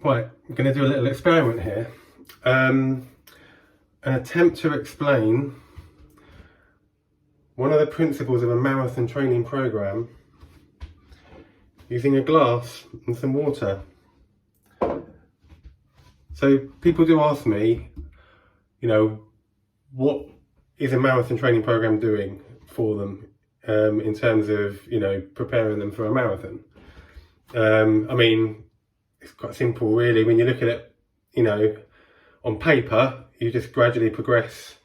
Right, I'm going to do a little experiment here. An attempt to explain one of the principles of a marathon training program using a glass and some water. So people do ask me, what is a marathon training program doing for them in terms of, preparing them for a marathon? It's quite simple really. When you look at it, on paper, you just gradually progress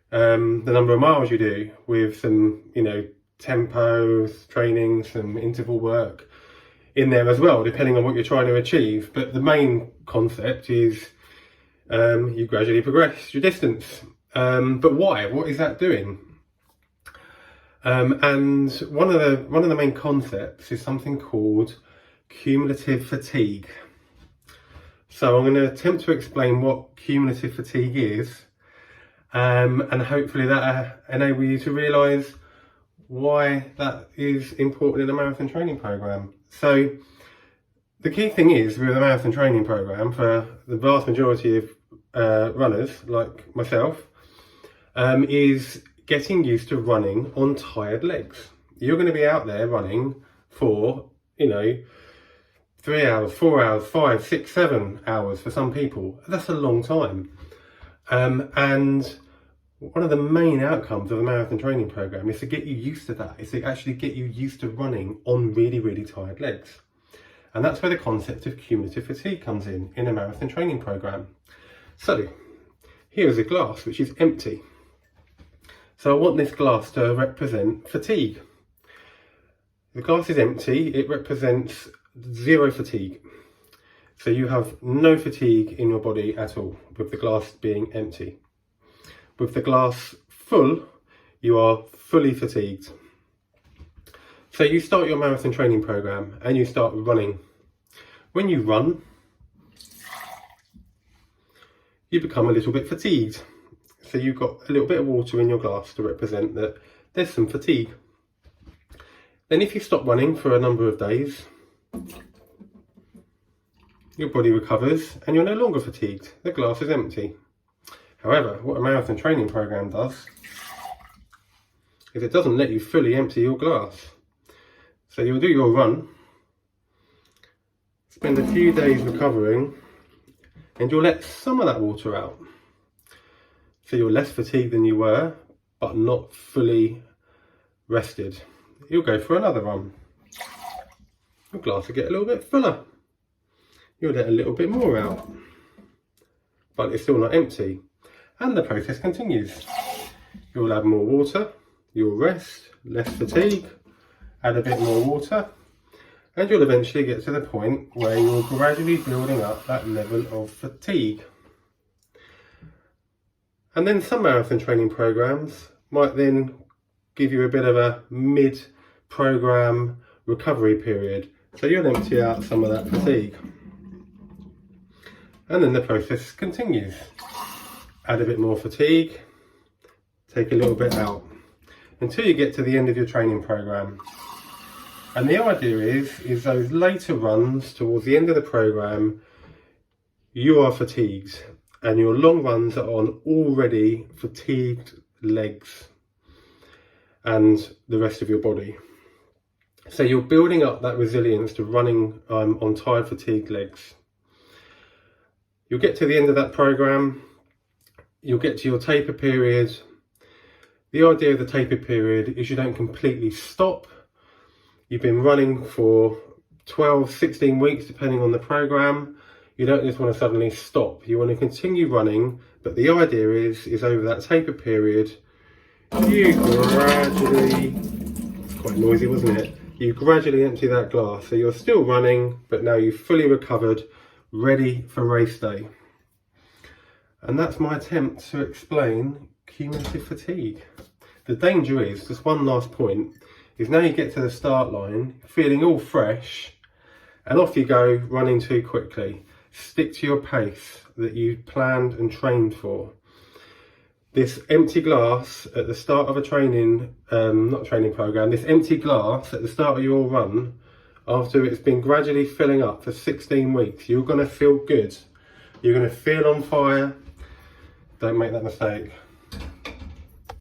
the number of miles you do with some, tempo training, some interval work in there as well, depending on what you're trying to achieve. But the main concept is you gradually progress your distance. But why? What is that doing? And one of the main concepts is something called cumulative fatigue. So I'm going to attempt to explain what cumulative fatigue is, and hopefully that enable you to realise why that is important in a marathon training program. So the key thing is with a marathon training program for the vast majority of runners like myself is getting used to running on tired legs. You're going to be out there running for 3 hours, 4 hours, 5, 6, 7 hours for some people. That's a long time. And one of the main outcomes of a marathon training program is to get you used to that. It's to actually get you used to running on really, really tired legs. And that's where the concept of cumulative fatigue comes in a marathon training program. So here is a glass which is empty. So I want this glass to represent fatigue. The glass is empty. It represents zero fatigue. So you have no fatigue in your body at all with the glass being empty. With the glass full, you are fully fatigued. So you start your marathon training program and you start running. When you run, you become a little bit fatigued. So you've got a little bit of water in your glass to represent that there's some fatigue. Then if you stop running for a number of days, your body recovers and you're no longer fatigued. The glass is empty. However, what a marathon training program does is it doesn't let you fully empty your glass. So you'll do your run, spend a few days recovering, and you'll let some of that water out. So you're less fatigued than you were, but not fully rested. You'll go for another run. Your glass will get a little bit fuller. You'll let a little bit more out, but it's still not empty. And the process continues. You'll add more water, you'll rest, less fatigue, add a bit more water, and you'll eventually get to the point where you're gradually building up that level of fatigue. And then some marathon training programs might then give you a bit of a mid-program recovery period. So you'll empty out some of that fatigue. And then the process continues. Add a bit more fatigue, take a little bit out, until you get to the end of your training program. And the idea is those later runs towards the end of the program, you are fatigued, and your long runs are on already fatigued legs and the rest of your body. So you're building up that resilience to running on tired, fatigued legs. You'll get to the end of that program, you'll get to your taper period. The idea of the taper period is you don't completely stop. You've been running for 12, 16 weeks, depending on the program. You don't just want to suddenly stop. You want to continue running, but the idea is over that taper period, you gradually, it's quite noisy, wasn't it? You gradually empty that glass. So you're still running, but now you've fully recovered, ready for race day. And that's my attempt to explain cumulative fatigue. The danger is, just one last point, is now you get to the start line, feeling all fresh, and off you go running too quickly. Stick to your pace that you planned and trained for. This empty glass at the start of a training, not training program, this empty glass at the start of your run after it's been gradually filling up for 16 weeks, you're going to feel good. You're going to feel on fire. Don't make that mistake.